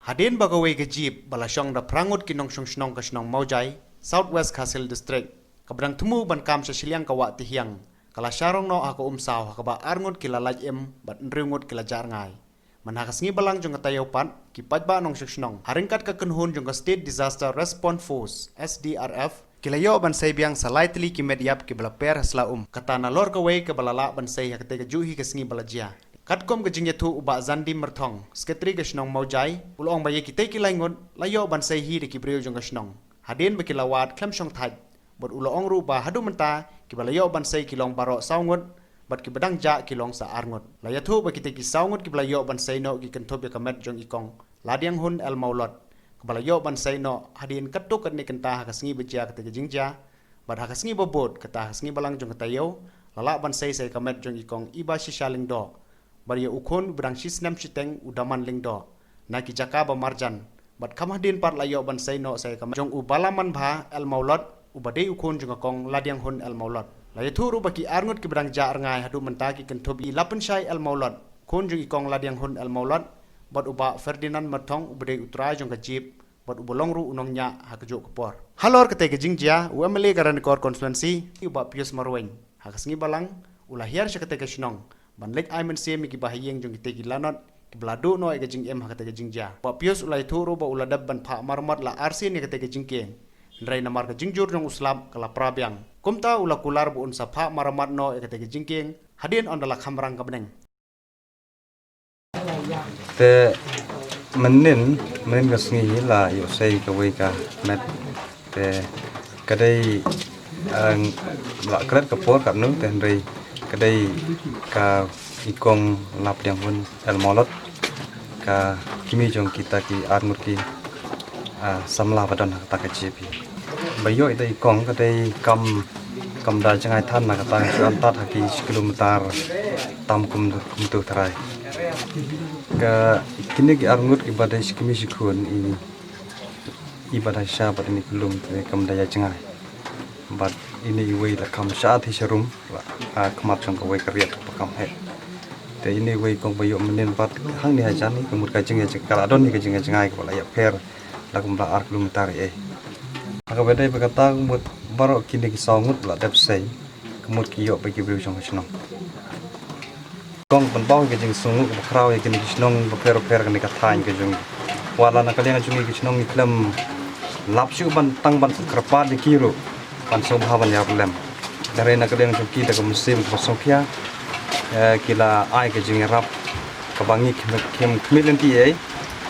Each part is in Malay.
Hadin bagawai gejib balasyong da prangut kinong snong ka snong maujai Southwest Kasil District kabrang tumu ban kam sa silyang kawa tihiyang kala syarong no ako umsaw hakaba arngut kila lajem bat nringut kila jarngai manhakas ngi balang jong katayaw pat kipat ba nong snong haringkat ka kunhun jong ka State Disaster Response Force SDRF kilayo ban say biang sa lightly kimedyap kibala per hasla kata na lor kaway kabalala ban say hakate ka juhi kasngi balajia Katkom ke jingyetu uba zandi mertong, sketri ke snong maujai, ulong bayi kita kilaingon, layo ban say hi de kibriyo jong ke snong. Hadin bekilawat klem syong thaj, bot ulong ru ba hadu menta, kibalayo ban say kilong barok saungot, bat kibadang ja kilong sa arngot. Layatu ba kita ki saungot kibalayo ban say no ki kentob ya kamet jong ikong, ladiang hun el maulot. Kibalayo ban say no, hadin katuk kat ni kenta hakasngi bejia kata ke jingja, bat hakasngi bobot kata hakasngi balang jong katayo, lalak ban say kamet jong ikong iba sisyaling do. Baria ukon berang sisnam siteng udaman lingdo na ki jaka ba marjan bat kamahdin par layo ban say no say kam jong ubalaman bha el maulot ubade ukon jong kong ladiang hun el maulot laya thuru baki arngut ki berang ja ngai hadu menta ki kentobi lapan sai el maulot kon jong ikong ladiang hun el maulot bat uba Ferdinand matong ubade utra jong ka jip bat ubolong ru unongnya hakjo kopor halor kete ke jingjia umle garan kor constituency uba pius marweng hakasngi balang ulahiar syakete ke snong ban lek ai men se mi ki bahayeng jong ki lanot ki bladu no e jing em hakate ke jingja pa pios ulai thuru ba uladab ban pha marmat la arsin ni kate ke jingke ndrai namar ke jingjur jong uslam kala prabyang kumta ula kular bu unsa pha marmat no e kate ke jingke hadin on dala khamrang kabneng te menin ka sngi la yo sei ka wei ka met te kadai la kret ka por ka nu te ndrai kadai ka ikong lap yang hun el molot ka kimi jong kita ki armut ki samla badan ta ka jepi bayo ida ikong kadai kam da jangai than na ka ta antat haki kilometer tam kum tu tharai ka kini ki armut ki badai kimi sikun ini ibadah syabat ini belum kam daya jangai but ini iwe la kam saat hi serum kemat jong kawai kariat pakam he te ini iwe kong bayo menen pat hang ni hajan ni kemut kajing ya kala adon ni kajing ya jangai kala ya per la kumla ar kilometer aga bedai berkata kemut barok kini ki saungut la dap sei kemut ki yo bagi beri jong snong kong penpau kajing sungu bakrau ya kini snong baper kani katain kajing wala na kalian jungi ki snong iklam lapsu ban tang ban kerpa di kiro pan sobhawan ya problem dari nak yang joki da musim pasokya kila ai ke jing rap kabangi kem kemilen ti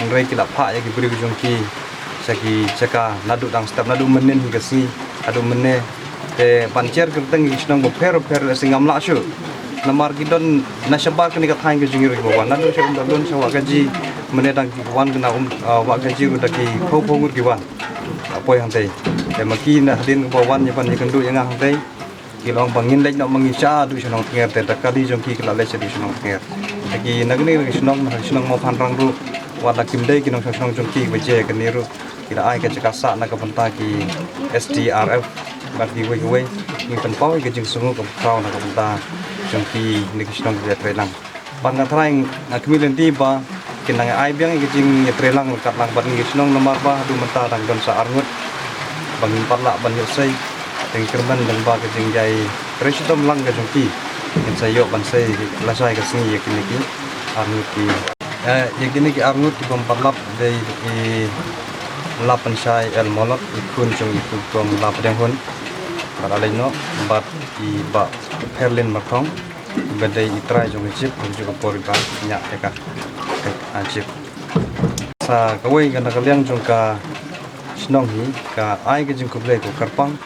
ngrai kila pha ya ki beri jongki saki caka nadu dang step nadu menen hingga si adu menne te pancer kerteng isnang bo per singam la shu namar gidon nasabar kini ka thaing ke jingir ko wan nadu shu don shu wa gaji menne dang ki wan kena wa gaji ru da ki khobongur ki wan apoi hantai te maki na hadin ko wan yapan yakandu yang hantai kilong bangin lek nak mengisah du senong tinger te takali jongki kala lek di senong tinger lagi nagni senong mau panrang ru wala kimdai kinong senong jongki beje keniru kila ai ke cakasa nak kapenta ki SDRF bagi we ni penpau ke jing sungu ke kau nak kapenta jongki ni senong dia trelang pan ngatraing akmilen tiba kinang ai biang ke jing trelang kat lang ban ni senong nomor ba du menta dang don sa arngut bangin parla ban yosai tengkerman dan ba ke jingjai presiden lang ke jongki yang sayo ban sai lasai ke sini yakin ki arnut ki yakin ki arnut ki pamparlap dei lapan sai el molot ikun jong ikun kong lap deng hon para leno bat i ba perlin matong badai itrai jong chip jong poriba nya ka chip sa kawai kana kaliang jong ka snong hi ka ai ke jing kublai ko karpang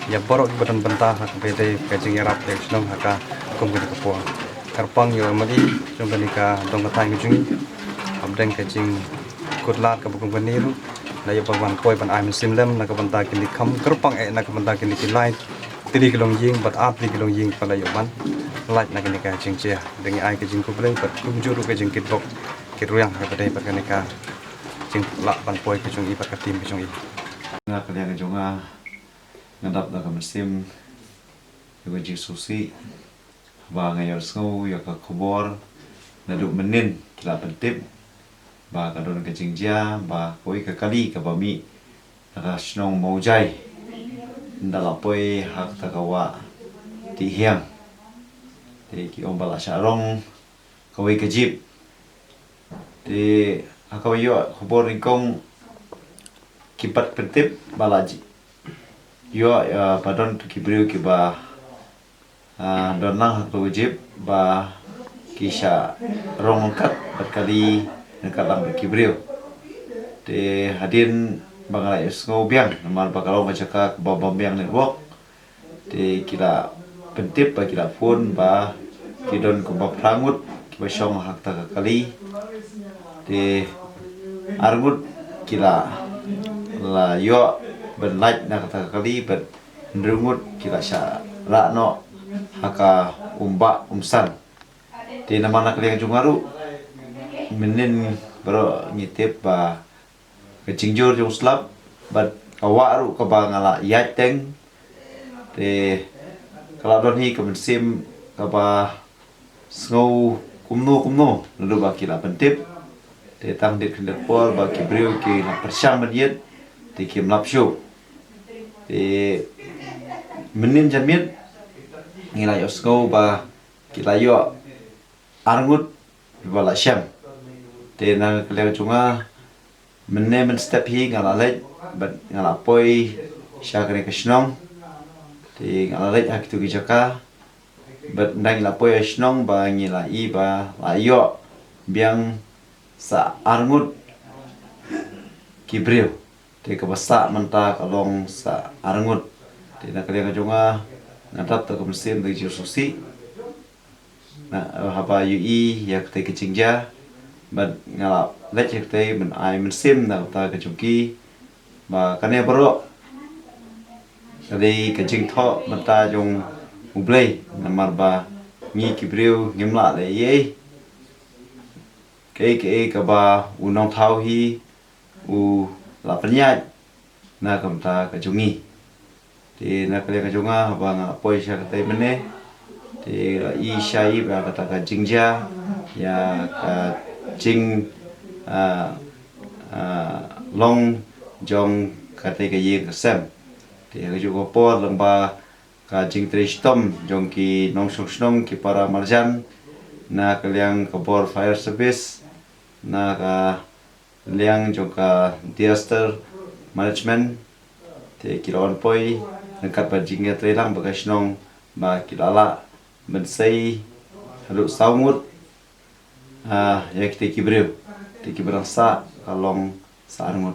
ya borok badan bentah hak bede ke jing erap ke snong haka kum ke ko karpang yo mali jong ka dong ka thai jing abdeng ke jing kutlat ka bukum beniru la yo ban koi ban ai simlem na ka banta kini kham karpang na ka banta kini ki light 3 kilong ying bat ap 3 kilong ying pala yo ban light na kini ka jing che dengi ai ke jing kublai pat kum juru ke jing kitbok kiruyang ka bede pat kini ka jing la ban koi ke jong i pat ka tim ke jong i nga kalian ke jonga ngadap da musim yo jing susi ba ngayor snow yo ka khobor naduk menin kila pentip ba kadon ke jingjia ba koi ke kali ke bami ka snong maujai ndala poi hak takawa ti hiang te ki om bala sharong koi ke jip te akawayo khobor ringkong kipat pentip balaji yo padon tu kibriu ki ba don lang hak tu jip ba kisha rong kat berkali dekat lam kibriu te hadin bangala isngo biang namar bakalo macaka ba biang network te kila pentip ba kila phone ba kidon ko ba prangut ki ba syong hak ta kali te argut kila la yo ben like na kata kali ben ndrungut kila sya ra no haka umsan te nama nak liang jungaru menin bro ngitip ba kecingjur jung slap bat awaru ka ba ngala yat teng te kalau don hi kemensim ka ba snow kumno lalu ba kila pentip te tang dit kindat por ba kibriu ki na persyang mediet te kim lapshu te menin jamit ngila yo snow ba kila yo arngut bala syam te na kalian chunga menne men step hi ngala lej bat ngala poi syakre kesnong te ngala lej hak tu kijaka bat ndang la poi snong ba ngila i ba la yo biang sa arngut kibriu te kabasa menta kalong sa arngut te na kalian chunga ngatap ta kumsim de susi na haba ui yak te kecingja but ngala lech yak te men ai men sim na ta kecungki ba kane bro kali kecing tho menta jong ublei namar ba ngi kibriu ngimla le ye ke ka ba unong thau hi u la panya na kamta kecungi te na kale kecunga ba nga poi sha te mene te i shai ba kata ka jingja ya ka jing long jong kate ka ye ka sem te ka ju ko por lang ba ka jing tristom jong ki nong snong ki para marjan na kaliang ka bor fire service na ka liang jong ka disaster management te kilon poi nangkat ba jingya trelang ba ka snong ba kilala mensei halu saumut ya kita kibriu te kibrang sa kalong sa arngut